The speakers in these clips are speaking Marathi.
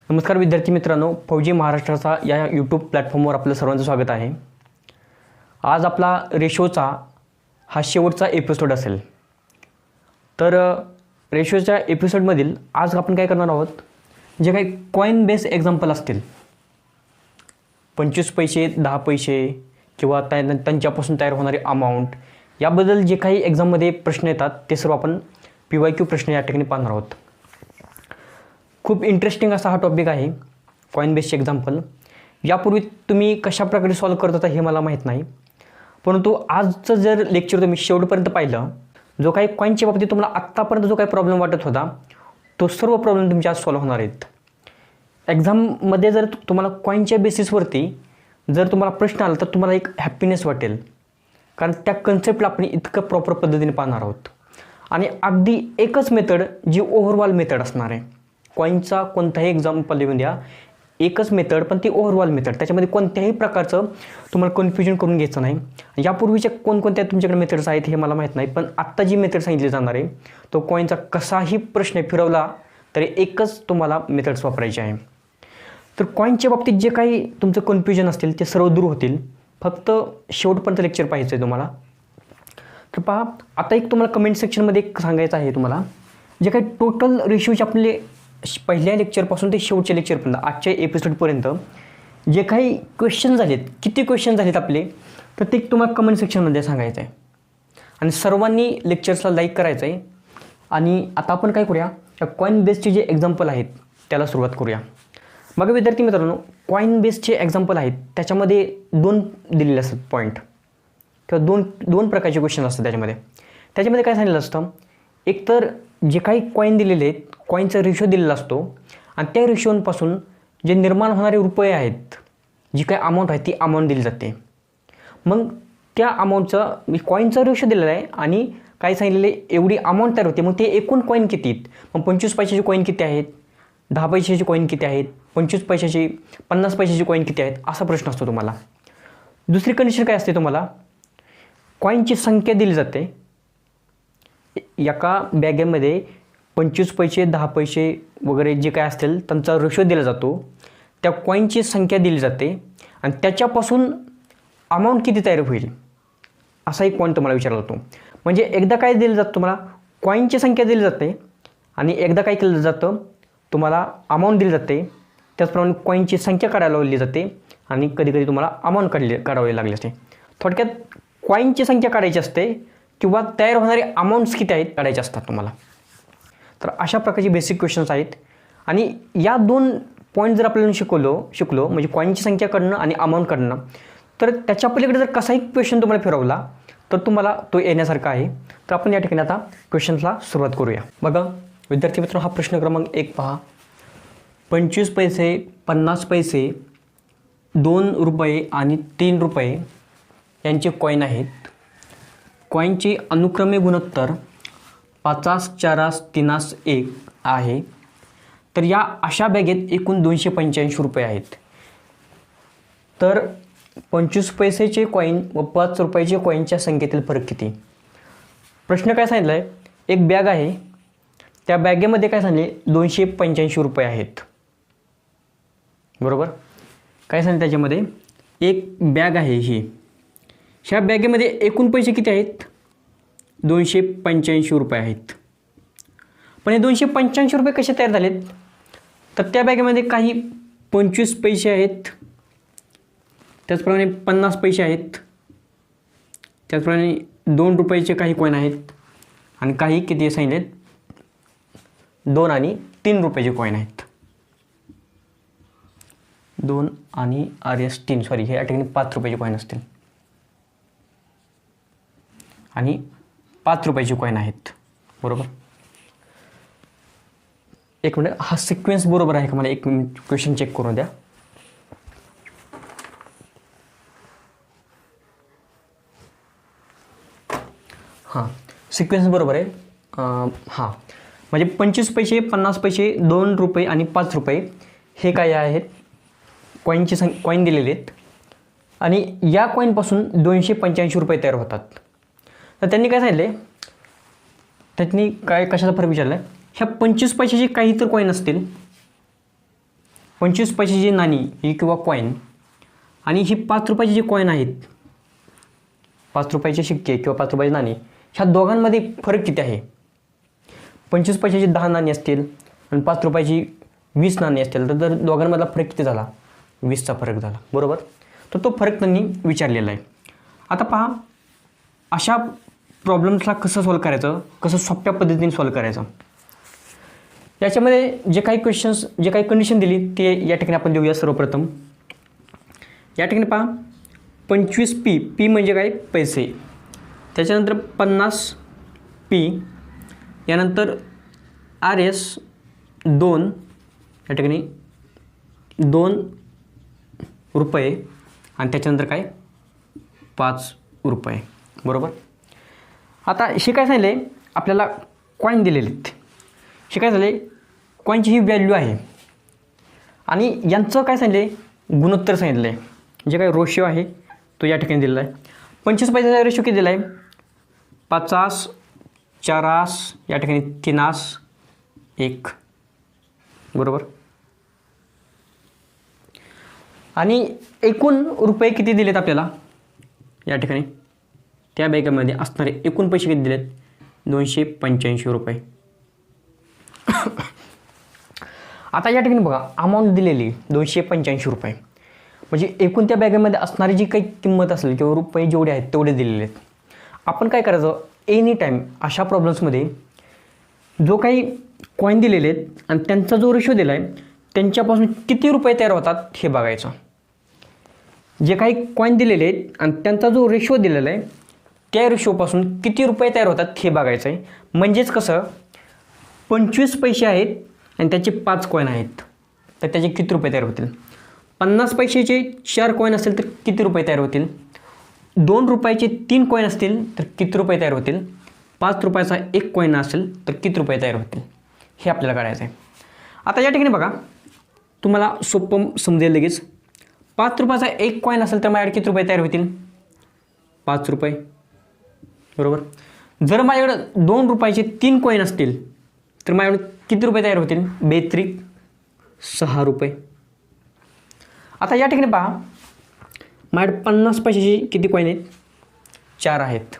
नमस्कार विद्यार्थी मित्रांनो, फौजी महाराष्ट्राचा या यूट्यूब प्लॅटफॉर्मवर आपलं सर्वांचं स्वागत आहे। आज आपला रेशोचा हा शेवटचा एपिसोड असेल। तर रेशोच्या एपिसोडमधील आज आपण काय करणार आहोत, जे काही कॉइन बेस एक्झाम्पल असतील 25 पैसे 10 पैसे किंवा त्यांच्यापासून तयार होणारे अमाऊंट, याबद्दल जे काही एक्झाममध्ये प्रश्न येतात ते सर्व आपण PYQ प्रश्न या ठिकाणी पाहणार आहोत। खूप इंटरेस्टिंग असा हा टॉपिक आहे कॉइन बेसचे एक्झाम्पल। यापूर्वी तुम्ही कशा प्रकारे सॉल्व्ह करत होता हे मला माहीत नाही, परंतु आजचं जर लेक्चर तुम्ही शेवटपर्यंत पाहिलं, जो काही कॉइनच्या बाबतीत तुम्हाला आत्तापर्यंत जो काही प्रॉब्लेम वाटत होता तो सर्व प्रॉब्लेम तुमचे आज सॉल्व्ह होणार आहेत। एक्झाममध्ये जर तुम्हाला कॉइनच्या बेसिसवरती जर तुम्हाला प्रश्न आला तर तुम्हाला एक हॅपीनेस वाटेल, कारण त्या कन्सेप्टला आपण इतकं प्रॉपर पद्धतीने पाहणार आहोत। आणि अगदी एकच मेथड जी ओव्हरऑल मेथड असणार आहे। कॉइनचा कोणताही एक्झाम्पल देऊन द्या, एकच मेथड, पण ती ओव्हरऑल मेथड, त्याच्यामध्ये कोणत्याही प्रकारचं तुम्हाला कन्फ्युजन करून घ्यायचं नाही। यापूर्वीच्या कोणकोणत्या तुमच्याकडे मेथड्स आहेत हे मला माहीत नाही, पण आत्ता जी मेथड सांगितली जाणार आहे तो कॉइनचा कसाही प्रश्न फिरवला तरी एकच तुम्हाला मेथड्स वापरायचे आहे। तर कॉइनच्या बाबतीत जे काही तुमचं कन्फ्युजन असतील ते सर्व दूर होतील, फक्त शेवटपर्यंत लेक्चर पाहायचं आहे तुम्हाला। तर पहा, आता एक तुम्हाला कमेंट सेक्शनमध्ये एक सांगायचं आहे तुम्हाला, जे काही टोटल रेशोचे आपले पहिल्या लेक्चरपासून ते शेवटच्या लेक्चरपर्यंत आजच्या एपिसोडपर्यंत जे काही क्वेश्चन झालेत, किती क्वेश्चन झालेत आपले, तर ते तुम्हाला कमेंट सेक्शनमध्ये सांगायचं आहे। आणि सर्वांनी लेक्चर्सला लाईक करायचं आहे। आणि आता आपण काय करूया, त्या कॉइन बेसचे जे एक्झाम्पल आहेत त्याला सुरुवात करूया। बघा विद्यार्थी मित्रांनो, कॉइन बेसचे एक्झाम्पल आहेत त्याच्यामध्ये दोन दिलेले असतात पॉईंट, किंवा दोन प्रकारचे क्वेश्चन असतात त्याच्यामध्ये काय सांगितलं असतं, एक तर जे काही कॉइन दिलेले आहेत, कॉइनचा रेशो दिलेला असतो आणि त्या रेशोपासून जे निर्माण होणारे रुपये आहेत, जी काही अमाऊंट आहे ती अमाऊंट दिली जाते। मग त्या अमाऊंटचा कॉइनचा रेशो दिलेला आहे आणि काय सांगितलेले एवढी अमाऊंट तयार होते, मग ते एकूण कॉइन किती आहेत, मग 25 पैशाचे कॉइन किती आहेत, 10 पैशाचे कॉइन किती आहेत, 25 पैशाचे 50 पैशाचे कॉइन किती आहेत, असा प्रश्न असतो तुम्हाला। दुसरी कंडिशन काय असते, तुम्हाला कॉइनची संख्या दिली जाते। एका बॅगेमध्ये 25 पैसे 10 पैसे वगैरे जे काय असतील त्यांचा रेशो दिला जातो, त्या कॉइनची संख्या दिली जाते आणि त्याच्यापासून अमाऊंट किती तयार होईल असा एक पॉईंट तुम्हाला विचारला जातो। म्हणजे एकदा काय दिलं जातं तुम्हाला, कॉइनची संख्या दिली जाते आणि एकदा काय केलं जातं तुम्हाला अमाऊंट दिली जाते, त्याचप्रमाणे कॉइनची संख्या काढायला लावली जाते आणि कधीकधी तुम्हाला अमाऊंट काढावी लागली असते। थोडक्यात कॉइनची संख्या काढायची असते किंवा तयार होणारे अमाऊंट्स किती आहेत काढायचे असतात तुम्हाला। तर अशा प्रकारचे बेसिक क्वेश्चन्स आहेत आणि या दोन पॉईंट जर आपल्याला शिकलो म्हणजे कॉइनची संख्या काढणं आणि अमाऊंट काढणं, तर त्याच्या पलीकडे जर कसाही क्वेश्चन तुम्हाला फिरवला तर तुम्हाला तो येण्यासारखा आहे। तर आपण या ठिकाणी आता क्वेश्चन्सला सुरुवात करूया। बघा विद्यार्थी मित्र, हा प्रश्न क्रमांक 1 पहा, 25 पैसे 50 पैसे 2 रुपये आणि 3 रुपये यांचे कॉइन आहेत। कॉइनचे अनुक्रमे गुणोत्तर 50, 40, 30, 1 आहे। तर या अशा बॅगेत एकूण 285 रुपये आहेत। तर 25 पैसेचे कॉइन व 5 रुपयाचे कॉइनच्या संख्येतील फरक किती। प्रश्न काय सांगितलं आहे, एक बॅग आहे, त्या बॅगेमध्ये काय सांगितले 285 रुपये आहेत, बरोबर। काय सांगितलं त्याच्यामध्ये, एक बॅग आहे ही, ह्या बॅगेमध्ये एकूण पैसे किती आहेत, 285 रुपये आहेत। पण हे 285 रुपये कसे तयार झालेत, तर त्या बॅगेमध्ये काही 25 पैसे आहेत, त्याचप्रमाणे 50 पैसे आहेत, त्याचप्रमाणे 2 रुपयाचे काही कॉइन आहेत आणि काही किती सांगितलेत 2 आणि 3 रुपयाचे कॉइन आहेत। 2 आणि RS3 सॉरी, हे या ठिकाणी 5 रुपयाचे कॉइन असतील आणि 5 रुपयाचे कॉइन आहेत, बरोबर। एक मिनिट, हा सिक्वेन्स बरोबर आहे का, मला एक मिनिट क्वेश्चन चेक करून द्या। हां, सिक्वेन्स बरोबर आहे। हां, म्हणजे 25 पैसे 50 पैसे 2 रुपये आणि 5 रुपये हे काय आहेत, कॉइन दिलेले आहेत आणि या कॉइनपासून 285 रुपये तयार होतात। तर त्यांनी काय सांगितले, त्यांनी काय कशाचा फरक विचारला, ह्या 25 पैशाचे काही तर कॉइन असतील 25 पैशाची नाणी ही किंवा कॉईन आणि ही 5 रुपयाची जी कॉईन आहेत, 5 रुपयाचे शिक्के किंवा 5 रुपयाची नाणी, ह्या दोघांमध्ये फरक किती आहे? 25 पैशाची 10 नाणी असतील आणि 5 रुपयाची 20 नाणी असतील, तर दोघांमधला फरक किती झाला? 20चा फरक झाला, बरोबर. तर तो फरक त्यांनी विचारलेला आहे. आता पहा, अशा प्रॉब्लेम्सला कसं सॉल्व करायचं, कसं सोप्या पद्धतीने सॉल्व करायचं. याच्यामध्ये जे काही क्वेश्चन्स, जे काही कंडिशन दिली ते या ठिकाणी आपण देऊया. सर्वप्रथम या ठिकाणी पहा, 25p, p म्हणजे काय? पैसे. त्याच्यानंतर 50p, यानंतर RS 2, या ठिकाणी 2 रुपये आणि त्याच्यानंतर काय? 5 रुपये, बरोबर. आता हे काय सांगितले आपल्याला? कॉईन दिलेले आहेत. हे काय झाले? कॉईनची ही व्हॅल्यू आहे आणि यांचं काय सांगितले? गुणोत्तर सांगितलं आहे. जे काही रेशो आहे तो या ठिकाणी दिलेला आहे. 25 पैशाचा रेशो किती दिला आहे? 50, 4, या ठिकाणी 3, 1, बरोबर. आणि एकूण रुपये किती दिलेत आपल्याला या ठिकाणी? त्या बॅगेमध्ये असणारे एकूण पैसे किती दिलेत? 285 रुपये. आता या ठिकाणी बघा, अमाऊंट दिलेली 285 रुपये, म्हणजे एकूण त्या बॅगेमध्ये असणारी जी काही किंमत असेल किंवा रुपये जेवढे आहेत तेवढे दिलेले आहेत. आपण काय करायचं? एनी टाईम अशा प्रॉब्लेम्समध्ये जो काही कॉईन दिलेले आहेत आणि त्यांचा जो रेशो दिला आहे त्यांच्यापासून किती रुपये तयार होतात हे बघायचं. जे काही कॉईन दिलेले आहेत आणि त्यांचा जो रेशो दिलेला आहे त्या रेशोपासून किती रुपये तयार होतात हे बघायचं आहे. म्हणजेच कसं, 25 पैसे आहेत आणि त्याचे 5 कॉईन आहेत तर त्याचे किती रुपये तयार होतील? 50 पैशाचे 4 कॉईन असतील तर किती रुपये तयार होतील? 2 रुपयाचे 3 कॉईन असतील तर किती रुपये तयार होतील? 5 रुपयाचा 1 कॉईन असेल तर किती रुपये तयार होतील? हे आपल्याला काढायचं आहे. आता या ठिकाणी बघा, तुम्हाला सोपं समजेल लगेच. 5 रुपयाचा 1 कॉईन असेल तर माझ्याकडे किती रुपये तयार होतील? 5 रुपये, बरोबर. जर माझ्याकडे 2 रुपयाचे 3 कॉईन असतील तर माझ्याकडे किती रुपये तयार होतील? 6 रुपये. आता या ठिकाणी पहा, माझ्याकडे 50 पैशाचे किती कॉईन आहेत? 4 आहेत.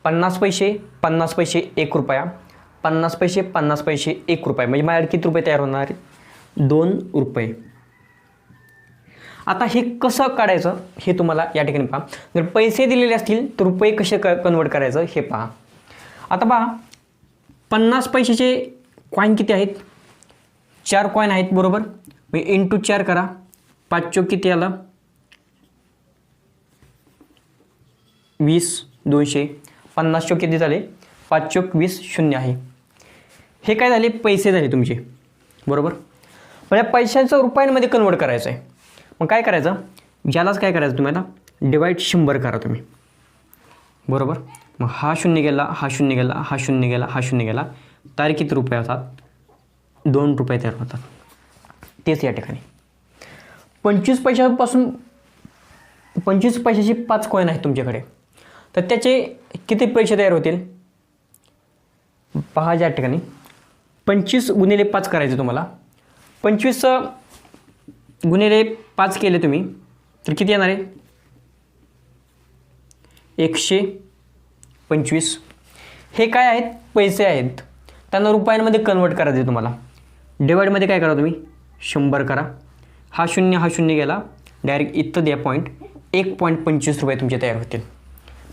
50 पैसे, 50 पैसे 1 रुपया, 50 पैसे, 50 पैसे 1 रुपये, म्हणजे माझ्याकडे किती रुपये तयार होणार? 2 रुपये. आता हे कसं काढायचं हे तुम्हाला या ठिकाणी पहा. जर पैसे दिलेले असतील तर रुपये कसे कन्वर्ट करायचं हे पहा. आता पहा, 50 पैशाचे कॉईन किती आहेत? 4 कॉईन आहेत, बरोबर. मग इंटू 4 करा. 5 चोक किती आलं? 20, 200. 50 चोक किती झाले? 5 चोक 20, 0 आहे. हे काय झाले? पैसे झाले तुमचे, बरोबर. म्हणजे पैशाचं रुपयांमध्ये कन्वर्ट करायचं आहे. मग काय करायचं? ज्यालाच काय करायचं तुम्हाला? डिवाइड 100 करा तुम्ही, बरोबर. मग हा 0 गेला, हा 0 गेला, हा 0 गेला, हा 0 गेला, तारीख किती रुपये होतात? 2 रुपये तयार होतात. तेच या ठिकाणी 25 पैशापासून 25 पैशाची 5 कॉईन आहेत तुमच्याकडे, तर त्याचे किती पैसे तयार होतील? पहा, या ठिकाणी 25 गुणिले 5 करायचे तुम्हाला. 25 गुणिले 5 केले तुम्ही तर किती येणार आहे? 125. हे काय आहेत? पैसे आहेत. त्यांना रुपयांमध्ये कन्वर्ट करायचे तुम्हाला. डिवाइडमध्ये काय करा तुम्ही? 100 करा. हा 0 हा 0 गेला, डायरेक्ट इथं द्या पॉईंट. 1.25 रुपये तुमचे तयार होतील.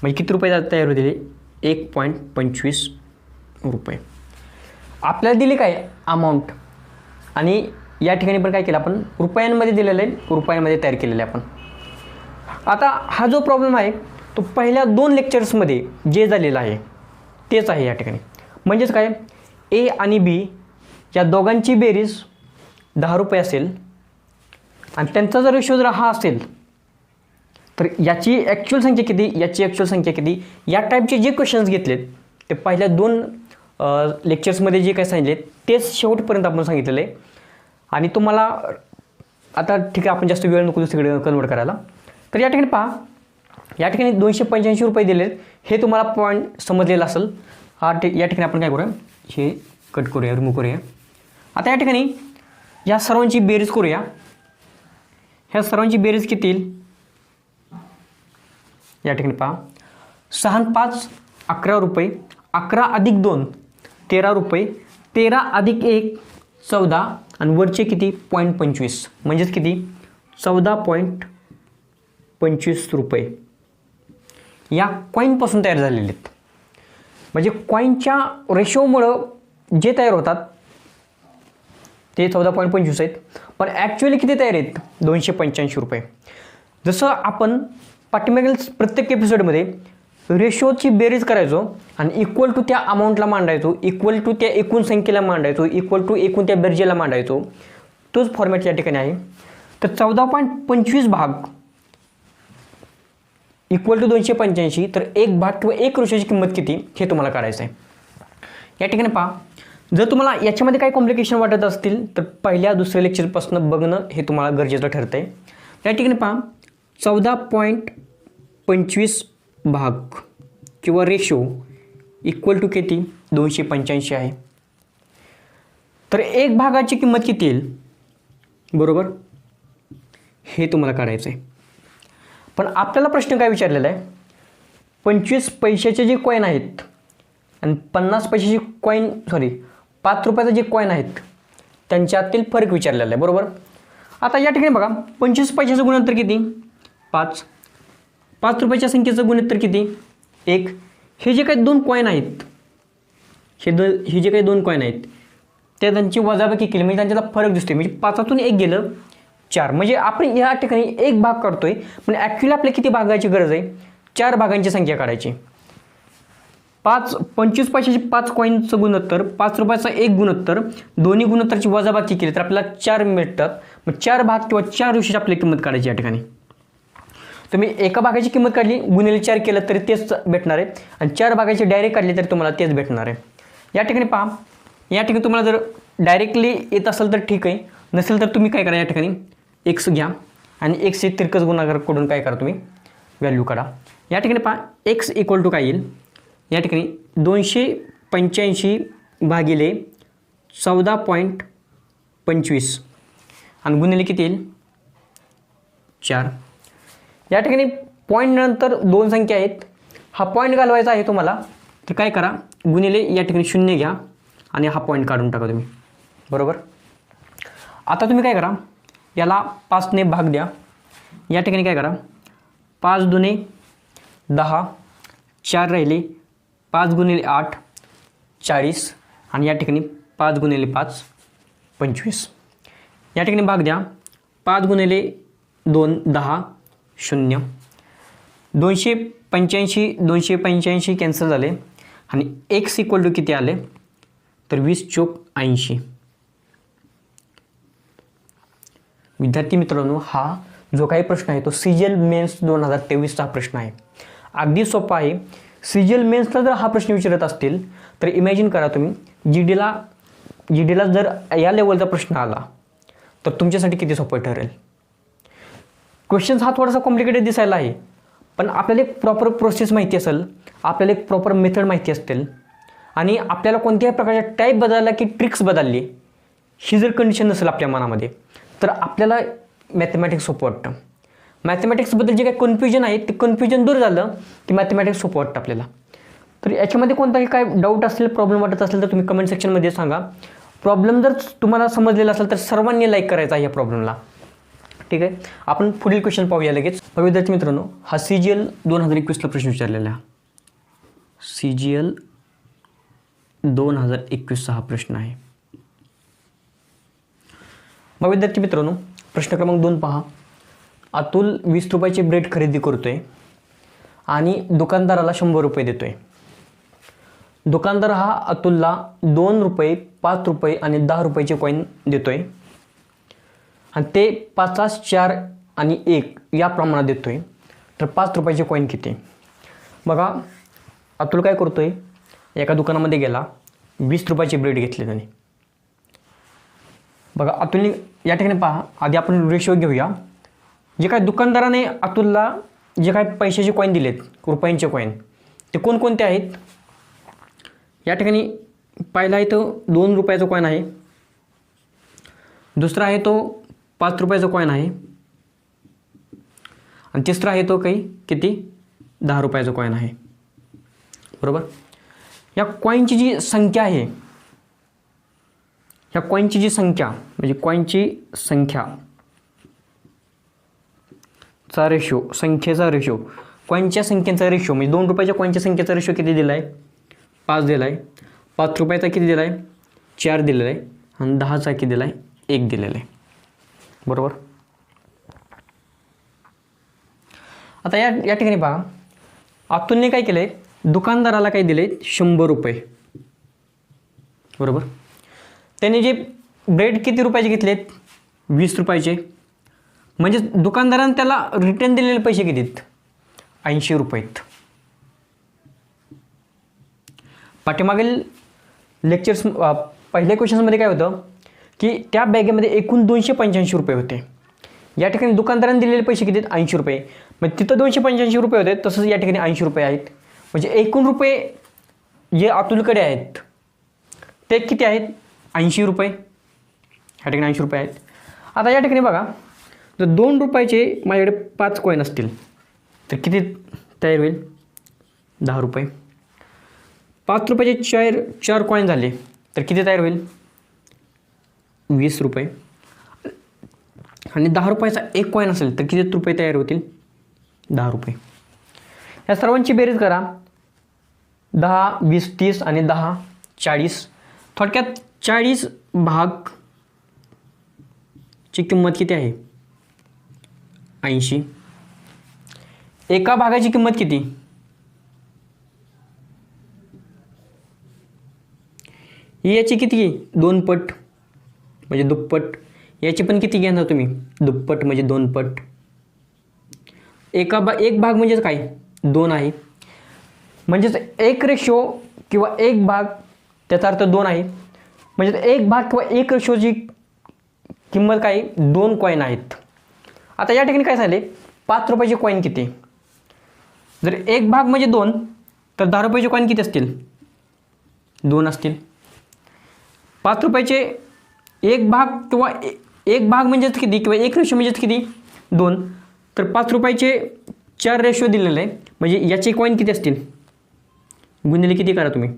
म्हणजे किती रुपये तयार होतील? 1.25 रुपये. आपल्याला दिली काय? अमाऊंट. आणि या ठिकाणी पण काय केलं आपण? रुपयांमध्ये दिलेलं आहे, रुपयांमध्ये तयार केलेलं आहे आपण. आता हा जो प्रॉब्लेम आहे तो पहिल्या 2 लेक्चर्समध्ये जे झालेला आहे तेच आहे या ठिकाणी. म्हणजेच काय? ए आणि बी या दोघांची बेरीज 10 रुपये असेल आणि त्यांचा जर रेशो जर हा असेल तर याची ॲक्च्युअल संख्या किती, याची ॲक्च्युअल संख्या किती, या टाईपचे जे क्वेश्चन्स घेतलेत ते पहिल्या 2 लेक्चर्समध्ये जे काय सांगितले तेच शेवटपर्यंत आपण सांगितलेलं आहे. आणि तुम्हाला आता ठीक आहे, आपण जास्त वेळ नको दुसरीकडे कन्वर्ट करायला. तर या ठिकाणी पहा, या ठिकाणी 285 रुपये दिलेत. हे तुम्हाला पॉईंट समजलेलं असेल. या ठिकाणी आपण काय करूया? हे कट करूया, रिमूव्ह करूया. आता या ठिकाणी या सर्वांची बेरीज करूया. ह्या सर्वांची बेरीज किती येईल या ठिकाणी पहा. 6 आणि 5 11 रुपये, 11 अधिक 2 13 रुपये, 13 अधिक 1 14 आणि वरचे किती 0.25 म्हणजेच किती 14.25 रुपये या कॉईनपासून तयार झालेले आहेत. म्हणजे कॉईनच्या रेशोमुळं जे तयार होतात ते 14.25 आहेत, पण ॲक्च्युअली किती तयार आहेत 285 रुपये. जसं आपण पाठीमागील प्रत्येक एपिसोडमध्ये रेशोची बेरीज करायचो आणि इक्वल टू त्या अमाऊंटला मांडायचो, इक्वल टू त्या एकूण संख्येला मांडायचो, इक्वल टू एकूण त्या बेरजेला मांडायचो, तोच फॉर्मॅट या ठिकाणी आहे. तर 14.25 भाग इक्वल टू 285, तर एक भाग किंवा एक रेशोची किंमत किती हे तुम्हाला काढायचं आहे. या ठिकाणी पहा, जर तुम्हाला याच्यामध्ये काही कॉम्प्लिकेशन वाटत असतील तर पहिल्या दुसऱ्या लेक्चरपासून बघणं हे तुम्हाला गरजेचं ठरतं आहे. या ठिकाणी पहा 14.25 भाग किंवा रेशो इक्वल टू किती 285 आहे. तर एक भागाची किंमत किती येईल बरोबर हे तुम्हाला काढायचं आहे. पण आपल्याला प्रश्न काय विचारलेला आहे, 25 पैशाचे जे कॉईन आहेत आणि 50 पैशाचे कॉईन 5 रुपयाचे जे कॉईन आहेत त्यांच्यातील फरक विचारलेला आहे बरोबर. आता या ठिकाणी बघा 25 पैशाचं गुणोत्तर किती 5, 5 रुपयाच्या संख्येचं गुणोत्तर किती 1. हे जे काही दोन कॉईन आहेत हे जे काही दोन कॉईन आहेत त्या त्यांची वजाबाकी केली म्हणजे त्यांच्यात फरक दिसतोय. म्हणजे 5तून 1 गेलं 4, म्हणजे आपण या ठिकाणी एक भाग काढतोय पण ॲक्च्युअली आपल्या किती भागाची गरज आहे 4 भागांची संख्या काढायची. 25 पैशाची 5 कॉईनचं गुणोत्तर, 5 रुपयाचा 1 गुणोत्तर, दोन्ही गुणोत्तरची वजाबाकी केली तर आपल्याला 4 मिळतात. मग 4 भाग किंवा 4 रेषेची आपली किंमत काढायची. या ठिकाणी तुम्ही एका भागाची किंमत काढली गुणिले 4 केलं तरी तेच भेटणार आहे आणि 4 भागाची डायरेक्ट काढली तरी तुम्हाला तेच भेटणार आहे. या ठिकाणी पहा, या ठिकाणी तुम्हाला जर डायरेक्टली येत असेल तर ठीक आहे, नसेल तर तुम्ही काय करा या ठिकाणी x घ्या आणि x चे तिरकस गुणाकार करून काय करा तुम्ही व्हॅल्यू काढा. या ठिकाणी पहा x इक्वल टू काय येईल या ठिकाणी 285 भागिले 14.25 आणि गुणिले किती येईल 4. या ठिकाणी पॉईंट नंतर 2 संख्या आहेत, हा पॉईंट घालवायचा आहे तुम्हाला तर काय करा गुणिले या ठिकाणी 0 घ्या आणि हा पॉईंट काढून टाका तुम्ही बरोबर. आता तुम्ही काय करा याला 5 ने भाग द्या. या ठिकाणी काय करा 5 दुने 10, 4 राहिले, 5 गुणिले 8 40 आणि या ठिकाणी 5 गुणिले 5 25. या ठिकाणी भाग द्या 5 गुणिले 2 10 0. 285 कॅन्सल झाले आणि x इक्वल टू किती आले तर 20 चोक 80. विद्यार्थी मित्रांनो, हा जो काही प्रश्न आहे तो CGL मेन्स 2023चा प्रश्न आहे. अगदी सोपा आहे. CGL मेन्सला जर हा प्रश्न विचारत असतील तर इमॅजिन करा तुम्ही GDला जर या लेवलचा प्रश्न आला तर तुमच्यासाठी किती सोपं ठरेल. क्वेश्चन्स हा थोडासा कॉम्प्लिकेटेड दिसायला आहे पण आपल्याला एक प्रॉपर प्रोसेस माहिती असेल, आपल्याला एक प्रॉपर मेथड माहिती असतील आणि आपल्याला कोणत्याही प्रकारच्या टाईप बदलला की ट्रिक्स बदलली ही जर कंडिशन नसेल आपल्या मनामध्ये तर आपल्याला मॅथमॅटिक्स सोपं वाटतं. मॅथमॅटिक्सबद्दल जे काही कन्फ्युजन आहे ते कन्फ्युजन दूर झालं की मॅथमॅटिक्स सोपं वाटतं आपल्याला. तर याच्यामध्ये कोणताही काय डाऊट असेल, प्रॉब्लेम वाटत असेल तर तुम्ही कमेंट सेक्शनमध्ये सांगा. प्रॉब्लेम जर तुम्हाला समजलेला असेल तर सर्वांनी लाईक करायचा आहे या प्रॉब्लेमला. ठीक आहे, आपण पुढील क्वेश्चन पाहूया लगेच. विद्यार्थी मित्रांनो, हा CGL 2021ला प्रश्न विचारलेला आहे. CGL 2021चा हा प्रश्न आहे. मग विद्यार्थी मित्रांनो, प्रश्न क्रमांक 2 पहा. अतुल 20 रुपयाचे ब्रेड खरेदी करतोय आणि दुकानदाराला 100 रुपये देतोय. दुकानदार हा अतुलला 2 रुपये, 5 रुपये आणि 10 रुपयाचे कॉईन देतोय आणि ते 50, 4 आणि 1 या प्रमाणात देतोय. तर 5 रुपयाचे कॉईन किती. बघा अतुल काय करतोय, एका दुकानामध्ये गेला, 20 रुपयाचे ब्रेड घेतले त्याने. बघा अतुलने या ठिकाणी पहा, आधी आपण रेशो घेऊया. जे काय दुकानदाराने अतुलला जे काय पैशाचे कॉईन दिलेत, रुपयांचे कॉईन, ते कोणकोणते आहेत. या ठिकाणी पहिला इथं 2 रुपयाचं कॉईन आहे, दुसरा आहे तो 5 रुपयाचा कॉईन आहे आणि तिसरा आहे तो किती 10 रुपयाचा कॉईन आहे. बरोबर. या कॉईनची जी संख्या आहे, ह्या कॉईनची जी संख्या म्हणजे कॉईनची संख्याचा रेशो, संख्येचा रेशो, कॉईनच्या संख्येचा रेशो म्हणजे 2 रुपयाच्या कॉईनच्या संख्येचा रेशो किती दिला आहे 5 दिला आहे. 5 रुपयाचा किती दिला आहे 4 दिलेला आहे आणि 10चा किती दिला आहे 1 दिलेला आहे. बरोबर. आता या ठिकाणी पहा, अतुलने काय केलं आहे, दुकानदाराला काय दिले 100 रुपये. बरोबर. त्याने जे ब्रेड किती रुपयाचे घेतलेत 20 रुपयाचे, म्हणजे दुकानदाराने त्याला रिटर्न दिलेले पैसे किती आहेत 80 रुपये. पाठीमागील लेक्चर्स पहिल्या क्वेश्चन्समध्ये काय होतं की त्या बॅगेमध्ये एकूण 285 रुपये होते. या ठिकाणी दुकानदाराने दिलेले पैसे किती आहेत 80 रुपये. मग तिथं 285 रुपये होते, तसंच या ठिकाणी 80 रुपये आहेत. म्हणजे एकूण रुपये जे अतुलकडे आहेत ते किती आहेत 80 रुपये. या ठिकाणी 80 रुपये आहेत. आता या ठिकाणी बघा, जर 2 रुपयाचे माझ्याकडे 5 कॉईन असतील तर किती तयार होईल 10 रुपये. 5 रुपयाचे 4 कॉईन झाले तर किती तयार होईल 20 रुपये. आणि 10 रुपयाचा 1 कॉईन असेल तर किती रुपये तयार होतील 10 रुपये. या सर्वांची बेरीज करा. 10, 20, 30 आणि 10, 40. थोडक्यात 40 भागची किंमत किती आहे 80. एका भागाची किंमत किती याची किती 2 पट म्हणजे दुप्पट. याची पण किती घेणार तुम्ही दुप्पट म्हणजे 2 पट. एक भाग म्हणजेच काय 2 आहे. म्हणजेच 1 रेशो किंवा 1 भाग त्याचा अर्थ 2 आहे. म्हणजे 1 भाग किंवा 1 रेशोची किंमत काय 2 कॉईन आहेत. आता या ठिकाणी काय झाले 5 रुपयाचे कॉईन किती, जर 1 भाग म्हणजे 2 तर 10 रुपयाचे कॉईन किती असतील 2 असतील. 5 रुपयाचे 1 भाग किंवा 1 भाग म्हणजेच किती किंवा 1 रेशो म्हणजेच किती 2. तर 5 रुपयाचे 4 रेशो दिलेले आहे, म्हणजे याचे कॉईन किती असतील गुणिले किती करा तुम्ही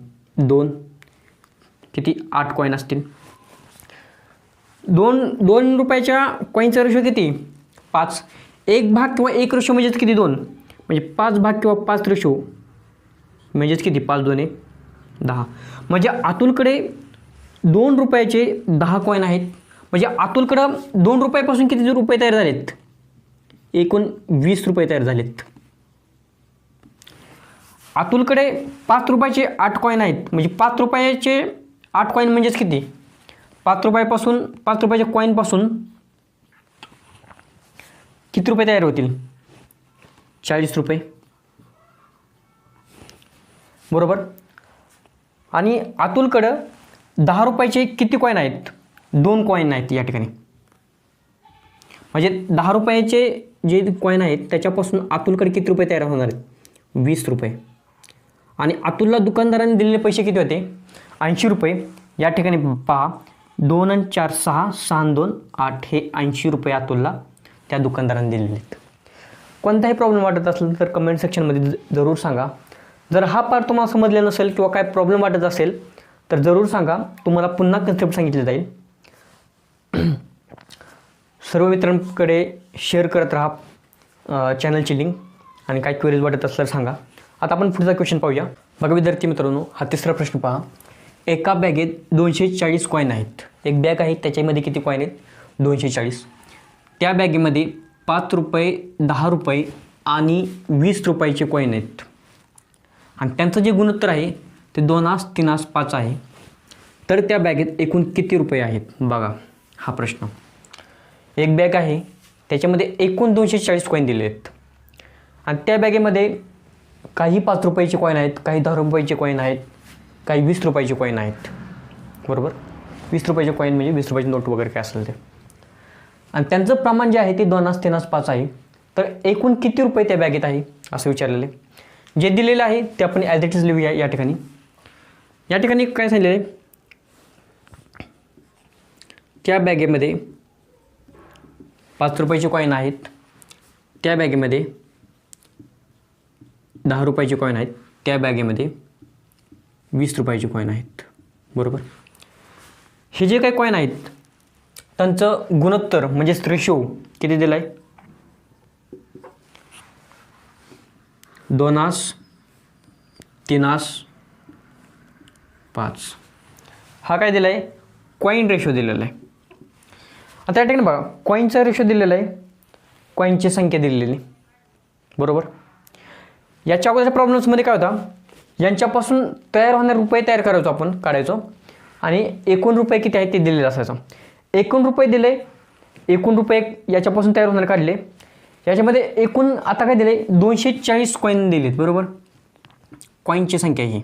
2, किती 8 कॉईन असतील. 2 रुपयाच्या कॉईनचा रेशो किती 5. 1 भाग किंवा 1 रेशो म्हणजेच किती 2, म्हणजे 5 भाग किंवा 5 रेशो म्हणजेच किती 5 2 10. म्हणजे अतुलकडे 2 रुपयाचे 10 कॉईन आहेत. म्हणजे अतुलकडं 2 रुपयापासून किती रुपये तयार झालेत एकूण 20 रुपये तयार झालेत. अतुलकडे 5 रुपयाचे 8 कॉईन आहेत. म्हणजे 5 रुपयाचे 8 कॉईन म्हणजेच किती 5 रुपयाच्या कॉईनपासून किती रुपये तयार होतील 40 रुपये. बरोबर. आणि अतुलकडं 10 रुपयाचे किती कॉईन आहेत 2 कॉईन आहेत या ठिकाणी. म्हणजे 10 रुपयाचे जे कॉईन आहेत त्याच्यापासून अतुलकडे किती रुपये तयार होणार आहेत 20 रुपये. आणि अतुलला दुकानदाराने दिलेले पैसे किती होते 80 रुपये. या ठिकाणी पहा 2 आणि 4 6, 6 आणि 2 8 हे 80 रुपये अतुलला त्या दुकानदाराने दिलेले आहेत. कोणताही प्रॉब्लेम वाटत असेल तर कमेंट सेक्शनमध्ये जरूर सांगा. जर हा पार्ट तुम्हाला समजला नसेल किंवा काय प्रॉब्लेम वाटत असेल तर जरूर सांगा, तुम्हाला पुन्हा कन्सेप्ट सांगितले जाईल. सर्व मित्रांकडे शेअर करत राहा चॅनलची लिंक. आणि काय क्वेरीज वाटत असलं तर सांगा. आता आपण पुढचा क्वेश्चन पाहूया. बघा विद्यार्थी मित्रांनो, हा तिसरा प्रश्न पहा. एका बॅगेत 240 कॉईन आहेत. एक बॅग आहे त्याच्यामध्ये किती कॉईन आहेत 240. त्या बॅगेमध्ये 5 रुपये 10 रुपये आणि 20 रुपयाचे कॉईन आहेत. आणि त्यांचं जे गुणोत्तर आहे ते 2 3 5 आहे. तर त्या बॅगेत एकूण किती रुपये आहेत बघा हा प्रश्न. एक बॅग आहे त्याच्यामध्ये एकूण 240 कॉईन दिले आहेत. आणि त्या बॅगेमध्ये काही 5 रुपयाचे कॉईन आहेत, काही 10 रुपयाचे कॉईन आहेत, काही 20 रुपयाचे कॉईन आहेत. बरोबर. 20 रुपयाचे कॉईन म्हणजे 20 रुपयाची नोट वगैरे काय असेल ते. आणि त्यांचं प्रमाण जे आहे ते 2 3 5 आहे. तर एकूण किती रुपये त्या बॅगेत आहे असं विचारलेले. जे दिलेलं आहे ते आपण ॲज इट इज लिहूया. या ठिकाणी काय सांगितलेलं आहे त्या बॅगेमध्ये 5 रुपयाचे कॉईन आहेत, त्या बॅगेमध्ये 10 रुपयाचे कॉईन आहेत, त्या बॅगेमध्ये 20 रुपयाचे कॉईन आहेत. बरोबर. हे जे काही कॉईन आहेत त्यांचं गुणोत्तर म्हणजेच रेशो किती दिला आहे? 2:3:5. हा काय दिला आहे? कॉईन रेशो दिलेला आहे. आता या ठिकाणी बघा, कॉईनचा रेशो दिलेला आहे, कॉईनची संख्या दिलेली. बरोबर. याच्या अगोदरच्या प्रॉब्लेम्समध्ये काय होता, यांच्यापासून तयार होणारे रुपये तयार करायचो आपण, काढायचो आणि एकूण रुपये किती आहेत ते दिलेलं असायचं. एकूण रुपये दिले, एकूण रुपये याच्यापासून तयार होणारे काढले, याच्यामध्ये एकूण आता काय दिले? 240 कॉईन दिलेत. बरोबर. कॉईनची संख्या ही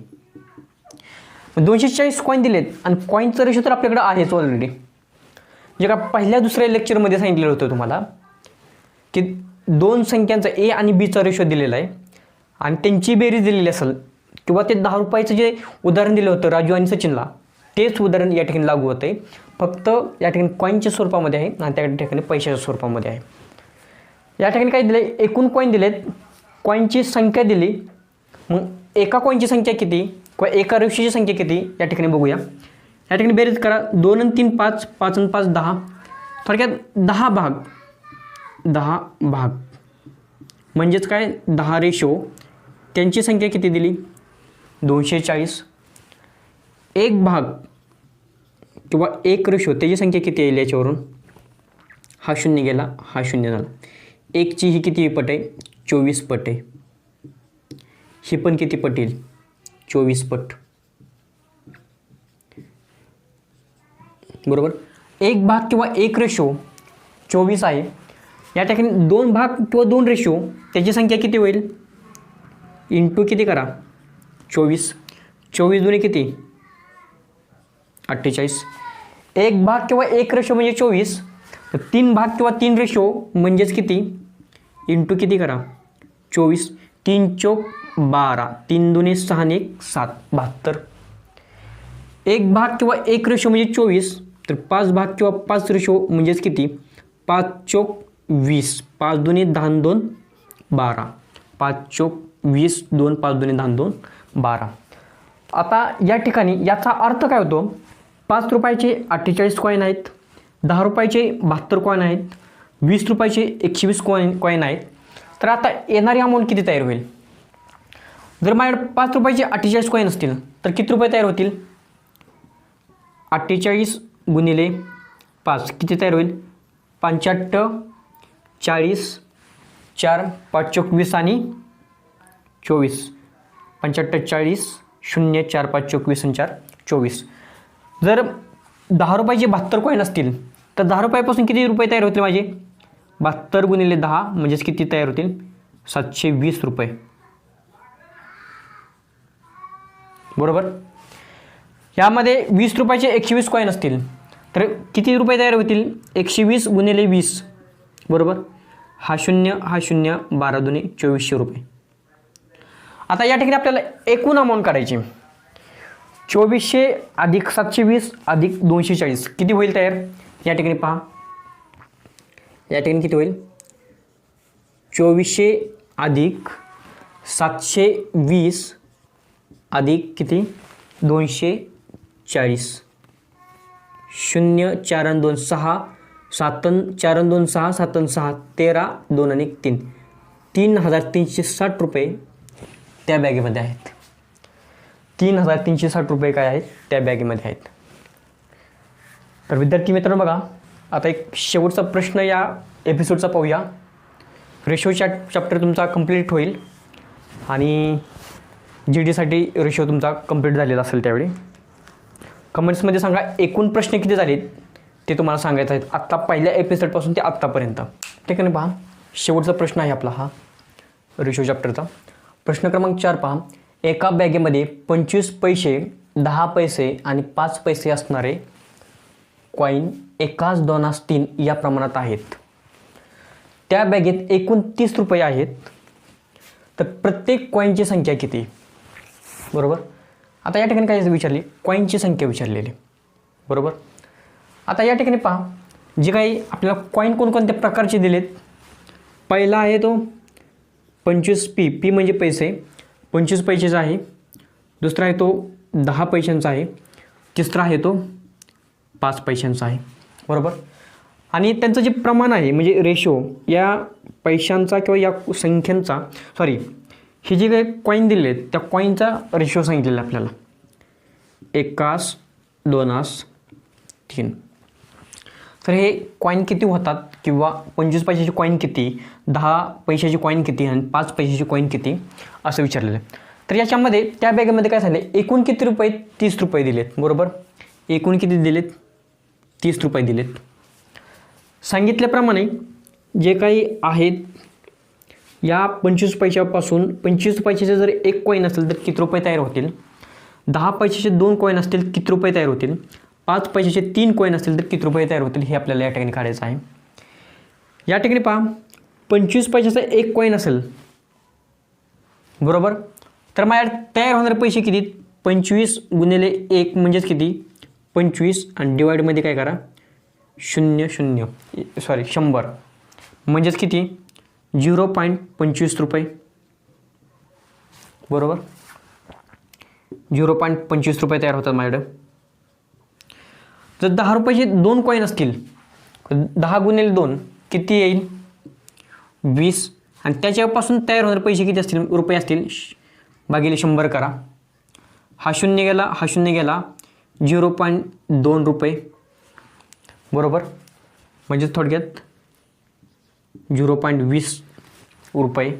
240 कॉईन दिलेत आणि कॉईनचं रेशो तर आपल्याकडे आहेच ऑलरेडी. जे का पहिल्या दुसऱ्या लेक्चरमध्ये सांगितलेलं होतं तुम्हाला की दोन संख्यांचा ए आणि बीचा रेशो दिलेला आहे आणि त्यांची बेरीज दिलेली असेल किंवा ते 10 रुपयाचं जे उदाहरण दिलं होतं राजू आणि सचिनला, तेच उदाहरण या ठिकाणी लागू होतं आहे. फक्त या ठिकाणी कॉईनच्या स्वरूपामध्ये आहे आणि त्या ठिकाणी पैशाच्या स्वरूपामध्ये आहे. या ठिकाणी काय दिले? एकूण कॉईन दिलेत, कॉईनची संख्या दिली. मग एका कॉईनची संख्या किती किंवा एका रेषेची संख्या किती या ठिकाणी बघूया. या ठिकाणी बेरीज करा. 2 आणि 3 5, 5 आणि 5 10, थोडक्यात 10 भाग म्हणजेच काय? 10 रेशो. त्यांची संख्या किती दिली? 240. एक भाग किंवा एक रेशो त्याची संख्या किती येईल याच्यावरून? हा शून्य गेला, हा शून्य झाला. एकची ही किती पट आहे? 24 पट आहे. ही पण किती पट येईल? 24 पट. बरोबर. एक भाग किंवा एक रेशो 24 आहे. या ठिकाणी 2 भाग किंवा 2 रेशो त्याची संख्या किती होईल? इंटू किती करा? 24. 24 दुणे किती? 48. एक भाग किंवा एक रेशो म्हणजे 24. 3 भाग किंवा 3 रेशो म्हणजेच किती? इंटू किती करा? 24. 3 चौक 12, 3 दुणे 6 आणि 1 7, 72. एक भाग किंवा एक रेशो म्हणजे 24, तर 5 भाग किंवा 5 रेशो म्हणजेच किती? 5 चौक 20, 5 दुणे 10 आणि 2 12, 5 चौक 20, 2 5 दुणे 10 आणि 2 12. आता या ठिकाणी याचा अर्थ काय होतो? 5 रुपयाचे 48 कॉईन आहेत, 10 रुपयाचे 72 कॉईन आहेत, 20 रुपयाचे 120 कॉईन आहेत. तर आता येणारी अमाऊंट किती तयार होईल? जर माझ्याकडे 5 रुपयाचे 48 कॉईन असतील तर किती रुपये तयार होतील? 48 गुणिले 5 किती तयार होईल? 85, 40, 4 5 चौक 20 आणि 24, 85 40 0 4 5 चौक 20 आणि 4 24. जर 10 रुपयाचे 72 कॉईन असतील तर 10 रुपयापासून किती रुपये तयार होतील माझे? 72 गुणिले 10 म्हणजेच किती तयार होतील? 720 रुपये. बरोबर. यामध्ये 20 रुपयाचे 120 कॉईन असतील तर किती रुपये तयार होतील? 120 गुणिले 20. बरोबर. हा 0 हा 0, 12 दुणे 2400 रुपये. आता या ठिकाणी आपल्याला एकूण अमाऊंट काढायची. 2400 अधिक 720 अधिक 240 किती होईल तयार? या ठिकाणी पहा, या ठिकाणी किती होईल? 2400 अधिक 720 अधिक किती? 240. 0 4 आणि 2 6, 7 4 आणि 2 6, 7 आणि 6 13, 2 आणि 3 3360 रुपये त्या बॅगेमध्ये आहेत. 3360 रुपये काय आहेत? त्या बॅगेमध्ये आहेत. तर विद्यार्थी मित्रांनो बघा, आता एक शेवटचा प्रश्न या एपिसोडचा पाहूया. रेशो चॅप्टर तुमचा कंप्लीट होईल आणि GDसाठी रेशो तुमचा कंप्लीट झालेला असेल. त्यावेळी कमेंट्समध्ये सांगा एकूण प्रश्न किती झाले ते तुम्हाला सांगायचं आहेत आत्ता पहिल्या एपिसोडपासून ते आत्तापर्यंत. ठीक आहे ना. पहा, शेवटचा प्रश्न आहे आपला हा रेशो चॅप्टरचा. प्रश्न क्रमांक 4 पहा. एका बॅगेमध्ये 25 पैसे, 10 पैसे आणि 5 पैसे असणारे कॉईन 1, 2, 3 या प्रमाणात आहेत. त्या बॅगेत एकूण 30 रुपये आहेत. तर प्रत्येक कॉईनची संख्या किती? बरोबर. आता या ठिकाणी काय विचारली? कॉईनची संख्या विचारलेली. बरोबर. आता या ठिकाणी पहा, जे काही आपल्याला कॉईन कोणकोणत्या प्रकारचे दिलेत. पहिला आहे तो 25p, पी म्हणजे पैसे, 25 पैशाचा आहे. दुसरा आहे तो 10 पैशांचा आहे. तिसरा आहे तो 5 पैशांचा आहे. बरोबर. आणि त्यांचं जे प्रमाण आहे म्हणजे रेशो या पैशांचा किंवा या संख्यांचा, सॉरी, हे जे काही कॉईन दिले आहेत त्या कॉईनचा रेशो सांगितलेला आहे आपल्याला. 1 आस, 2 आस, 3. तर हे कॉईन किती होतात किंवा 25 पैशाची कॉईन किती, 10 पैशाची कॉईन किती आणि 5 पैशाची कॉईन किती असं विचारलेलं आहे. तर याच्यामध्ये त्या बॅगेमध्ये काय झालं, एकूण किती रुपये, 30 रुपये दिलेत. बरोबर. एकूण किती दिलेत, 30 रुपये दिलेत. सांगितल्याप्रमाणे जे काही आहेत या 25 पैशापासून 25 पैशाचे जर एक कॉईन असेल तर किती रुपये तयार होतील, 10 पैशाचे 2 कॉईन असतील किती रुपये तयार होतील, 5 पैशाचे 3 कॉईन असतील तर किती रुपये तयार होतील, हे आपल्याला या ठिकाणी काढायचं आहे. या ठिकाणी पहा, 25 पैशाचा एक कॉईन असेल. बरोबर. तर माझ्या तयार होणारे पैसे किती, 25 गुणिले 1 म्हणजेच किती 25 आणि डिवाइडमध्ये काय करा 100 म्हणजेच किती 0.25 रुपये. बरोबर. 0.25 रुपये तयार होतात माझ्याकडे. जर 10 रुपयाचे 2 कॉईन असतील, 10 गुणिले 2 किती येईल 20 आणि त्याच्यापासून तयार होणारे पैसे किती असतील, रुपये असतील, भागिले 100 करा. हा 0 गेला, हा 0 गेला, 0.2 रुपये. बरोबर. म्हणजे थोडक्यात 0.20 रुपये.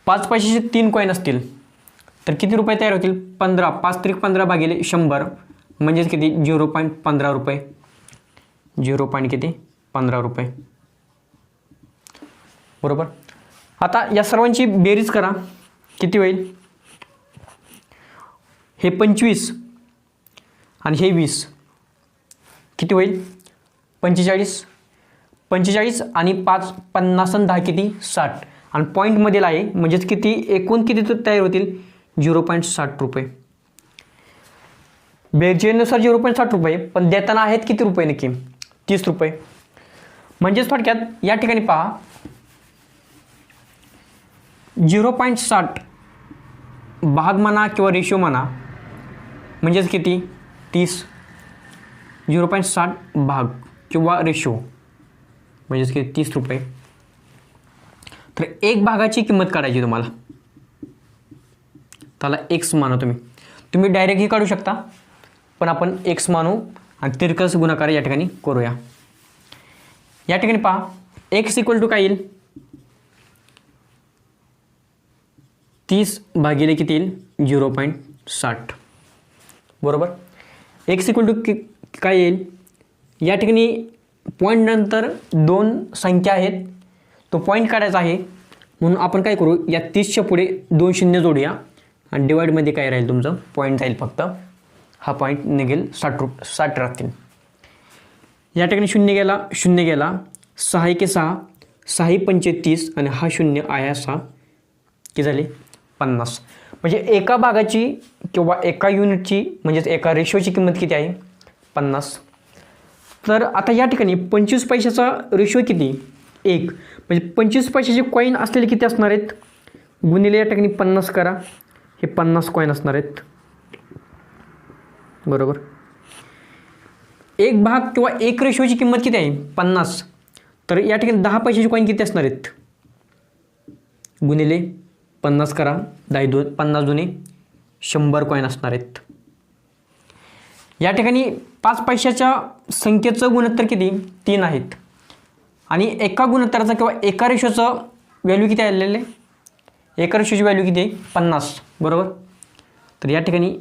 5 पैशाचे 3 कॉईन असतील तर किती रुपये तयार होतील, 15, 5 त्रिक 15 भागिले 100 म्हणजेच किती 0.15 रुपये. 0.15 रुपये. बरोबर. आता या सर्वांची बेरीज करा, किती होईल, हे 25 आणि हे 20 किती होईल 45. 45 आणि 5 50 आणि 10 किती 60 आणि पॉईंटमधील आहे म्हणजेच किती एकूण किती तयार होतील 0.60 रुपये. बेरजेनुसार 0.60 रुपये, पण देताना आहेत किती रुपये नक्की 30 रुपये. म्हणजेच थोडक्यात या ठिकाणी पहा 0.60 भाग म्हणा किंवा रेशो म्हणा म्हणजेच किती 30. 0.60 भाग किंवा रेशो म्हणजेच किती 30 रुपये. तर एक भागाची किंमत काढायची तुम्हाला, त्याला x मानू. तुम्ही डायरेक्टही काढू शकता, पण आपण x मानू आणि तिरकस गुणाकार या ठिकाणी करूया. या ठिकाणी पहा x इक्वल टू काय येईल 30 भागिले किती येईल 0.60. बरोबर. x इक्वल टू काय येईल, या ठिकाणी पॉईंट नंतर 2 संख्या आहेत, तो पॉईंट काढायचा आहे म्हणून आपण काय करू, या 30च्या पुढे 2 शून्य जोडूया आणि डिवाइडमध्ये काय राहील तुमचं पॉईंट जाईल, फक्त हा पॉईंट निघेल 60 राहतील. या ठिकाणी 0 गेला 0 गेला, 6 1 6, 6 पंचे 30 आणि हा 0 आया 6 किती झाले 50. म्हणजे एका भागाची किंवा एका युनिटची म्हणजेच एका रेशोची किंमत किती आहे 50. तर आता या ठिकाणी 25 पैशाचा रेशो किती 1, म्हणजे 25 पैशाचे कॉईन असलेले किती असणार आहेत, गुणिले या ठिकाणी 50 करा, हे 50 कॉईन असणार आहेत. बरोबर. एक भाग किंवा एक रेशोची किंमत किती आहे 50, तर या ठिकाणी 10 पैशाचे कॉईन किती असणार आहेत, गुणिले 50 करा, 50 दुने 100 कॉईन असणार आहेत. या ठिकाणी 5 पैशाच्या संख्येचं गुणोत्तर किती 3 आहेत आणि एका गुणोत्तराचा किंवा एका रेशोचं व्हॅल्यू किती आलेलं आहे, एका रेशोची व्हॅल्यू किती आहे 50. बरोबर. तर या ठिकाणी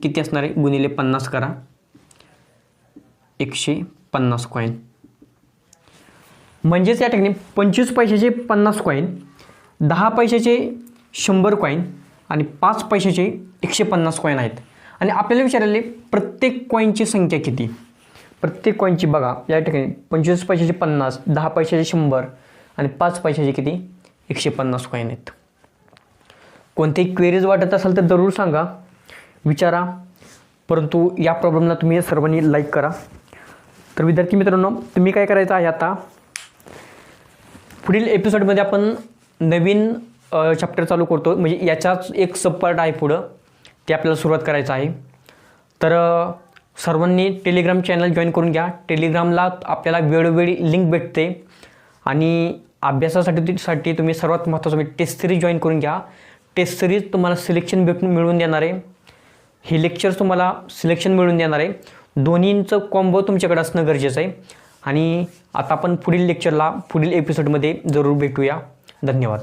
किती असणार आहे, गुणिले 50 करा, 150 कॉईन. म्हणजेच या ठिकाणी 25 पैशाचे 50 कॉईन, 10 पैशाचे 100 कॉईन आणि 5 पैशाचे 150 कॉईन आहेत. आणि आपल्याला विचारले प्रत्येक कॉईनची संख्या किती, प्रत्येक कॉईनची बघा या ठिकाणी 25 पैशाचे 50, 10 पैशाचे 100 आणि 5 पैशाचे किती 150 कॉईन आहेत. कोणतेही क्वेरीज वाटत असेल तर जरूर सांगा, विचारा. परंतु या प्रॉब्लेमला तुम्ही सर्वांनी लाईक करा. तर विद्यार्थी मित्रांनो, तुम्ही काय करायचं आहे आता, पुढील एपिसोडमध्ये आपण नवीन चॅप्टर चालू करतो. म्हणजे याचाच एक सबपार्ट आहे पुढं, ते आपल्याला सुरुवात करायचं आहे. तर सर्वांनी टेलिग्राम चॅनल जॉईन करून घ्या. टेलिग्रामला आपल्याला वेळोवेळी लिंक भेटते आणि अभ्यासासाठी तुम्ही सर्वात महत्त्वाचं म्हणजे टेस्ट सिरीज जॉईन करून घ्या. टेस्ट सिरीज तुम्हाला सिलेक्शन मिळून देणार आहे. हे लेक्चर्स तुम्हाला सिलेक्शन मिळून देणार आहे. दोन्हींचं कॉम्बो तुमच्याकडे असणं गरजेचं आहे. आणि आता आपण पुढील लेक्चरला पुढील एपिसोडमध्ये जरूर भेटूया. धन्यवाद.